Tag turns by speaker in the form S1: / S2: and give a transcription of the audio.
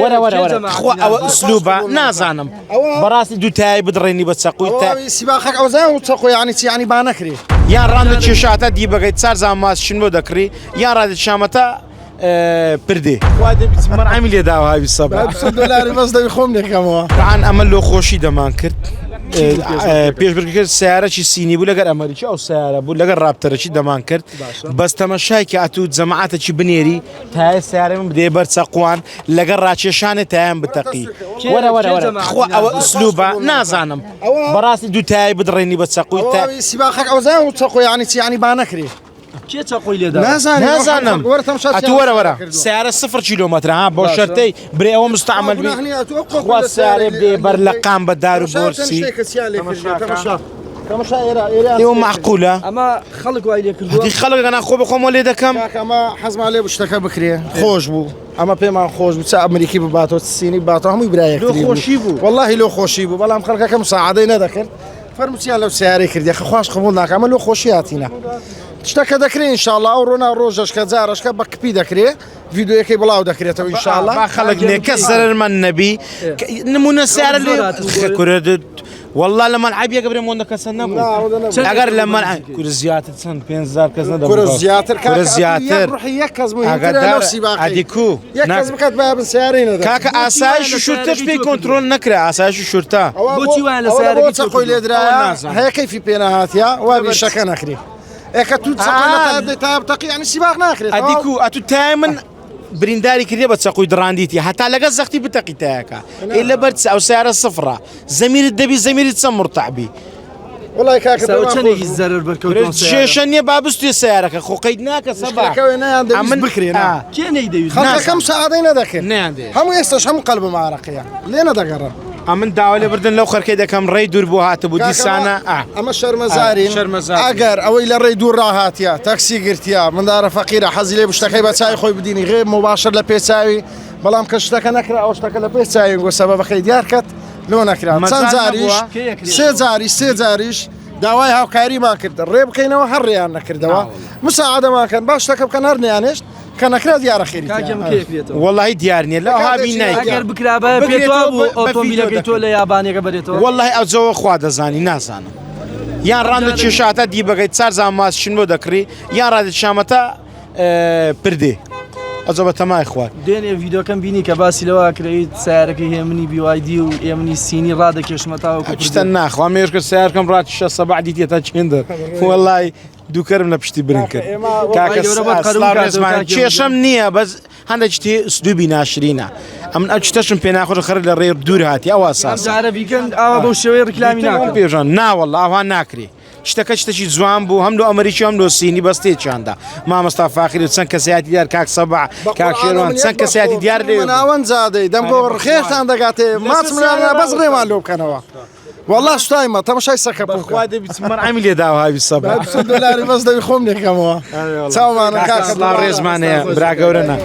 S1: وەرە وەرە خوا ئەوە ئوسلوبە نازانم بەڕاستی دوو تای بدڕێنی بە چەقوی
S2: سیباخەک ئەوزان و چەقۆ یعنی چی ینی با نەکرێ
S1: یان ڕاندە کێشاتە دی بەگەیت چار زان ماسشن بۆ دەکڕی یان ڕادێت شامەتە پردێ وا دەبیت مەرعەمی لێ داوهاوی سەبە
S2: دلاری بەس دەوی خۆم نێکەمەوە
S1: طبعاً ئەمە لۆ خۆشی دەمان کرد پێشبرگەکە سیارەکی سینی بوو لەگەر ئەمریکی ئەو سیارە بوو لەگەر ڕابتەرەکی دەمان کرد بەس تەمەشای کە ئەتوو جەماعەتێکی بنێری تای سیارە من بدێ بەر چەقوان لەگەر ڕاکێشانێ تایان بتەقی وەرە خوا ئەوە ئوسلوبە نازانم بەڕاستی دوو تای بدڕێنی بە چەقوی
S2: سیباخەک ئەوزان و چەقۆ یعنی چی ینی با نەکرێ نازانم
S1: وەرە سیارە 0 کیلۆمەتر ها بۆ شەرتەی برێ ئەوە مستعمل خوا سیارێ بدێ بەر لە قام بە دار و بۆرسی ئێوە معقولە
S3: ئەمە خەڵک وای لێ کردووە
S1: خەڵکەنا خۆ بەخۆمە لێ دەکەم
S2: ئەمە حەزمان لێ شتەکە بکرێ خۆش بوو ئەمە پێمان خۆش بوو چ ئەمریکی بباتەوە سینی باتەوە هەمووی برایەکتری
S1: خۆشی بوو
S2: واللهی لۆ خۆشی بوو بەڵام خەڵکەکە مساعدەی نەدەکرد فەرموچیان لەو سیارەی کردی خۆش قبول ناکە ئەمە لۆ خۆشی هاتینە شتەکە دەکرێت ئینشاءالله ئەو ڕۆنا ڕۆژەشکە جارشکە بە کپی دەکرێت ڤیدیۆیەکەی بڵاو دەکرێتەوە ئینشاءالله
S1: خەڵک نێکە زەرمان نەبی نمونە سیارە لێ والله لە مەلعەبیەکە برێ مۆندە کەسە نەبوو ئەگەر لە مەلعەب کورە زیاتر چەند 5000 کەس نەدەبوو کورە زیاتر
S2: یەک کەس مهمترە لەو سیباقەی
S1: ئەدیکو
S2: یەک کەس بکات بابن سیارەی نەدەکات
S1: کاکە ئاسایش و شورتەش پێی کۆنتڕۆل نەکرا ئاسایش و شورتە
S3: بۆچی وایە لە سیارەکەی
S2: بۆ چەقۆی لێدرایە هەیە کەیفی پێ نەهاتیە وا بیشەکە نەکرێ ئێکە تو چەقۆی تا بتەقی یعنی سیباق ناکرێت
S1: ئەدیکو ئەتو تای من برینداری کردێ بە چەقوی دڕاندیتی هەتا لەگە زەختی بتەقی تایەکە ئێ لە بەر ئەو سیارە سفرە زەمیرت دەبی زەمیرت چەند مرتەعبی
S2: وڵای کاکە
S3: چەندێکی زەرر بەرکەوتن
S1: شێشە نییە بابستوێ سیارەکە خۆ قەید ناکە
S2: ئەمن بکرێن
S3: کێ نەیدەویست
S2: خەڵکەکەم سەعادەی نەدەکرد هەموو ئێستاش هەموو قەلب مارەقەیە لێ نەدەگەڕن
S1: ئەمن داوا لێ بردن لەو خەرکەی دەکەم ڕێی دوور بۆ هاتبوو دیسانە
S2: ئەمە شەرمەزارین ئەگەر ئەوەی لە ڕێی دوور ڕاهاتیە تاکسی گرتیا مندارە فەقیرە حەزی لێ شتەکەی بە چای خۆی بدینی غێر مباشر لە پێچاوی بەڵام کە شتەکە نەکرا ئەو شتەکە لە پێچاوی گۆ سەبەبەکەی دیار کات لۆ نەکرا چەند جاریش سێ جاریش داوای هاوکاریمان کرد ڕێ بکەینەوە هەر ڕێیان نەکردەوە مساعدەماکەن باش شتەکە بکەن هەر نێانێشت کە نەکرا دیارە خێری
S1: وەڵی دیار نییە لە هابی
S3: ئەگەر بکرابە پێتوا بوو ئۆتۆمبیلەکەی تۆ لە یابانێکە بەرێتەوە
S1: وەڵی ئەو جەوە خوا دەزانی نازانم یان ڕاندە کێشاتە دی بەگەیت چار زان ماسشن بۆ دەکڕی یان ڕادێت شامەتە پردێ ئەجە بە تەمای خوارد
S3: دوێنێ ڤیدۆکەم بینی کە باسی لەوە کرێت سیارەکەی هێمنی بیوایدی و ئێمنی سینی ڕادەکێشمەتاوە
S1: ناخوا مێژکە سیارکەم ڕات شە سەبعدی تێتا چێندە وەڵی دووکەرم لە پشتی برن کرد کێشەم نییە بەس هەندێک شتێ ئوسلوبی ناشرینە ئەم ئەو شتەشم پێ ناخۆش خەر لە ڕێ دوور هاتی ئەوە ساس
S3: عەرەبیکەن ئاوا بەو شێوەیە ڕیکلامی ناکەن
S1: پێژان ناوەڵ ئاوا ناکرێ شتەکە شتێکی جوان بوو هەم لە ئەمریکی هەم لە سینی بەستێکیاندا مامەستا فاخری چەند کەسیاتی دیار کاک سەبع کاک شێروان چەند کەسیاتی دیار لێ
S2: ناوەند زادەی دەم بۆ ڕخێشتان دەگاتێ ماچمرانە بەس ڕێمان لۆ بکەنەوە والله شتایمە تەماشای سەکە
S1: بخوا دەبیت مەرعەمی لێ داوهاوی سەبع
S2: دلاری بەس دەوی خۆم نێکەمەوە چاومانە کاک
S1: ڕێزمانەیە برا گەورەنە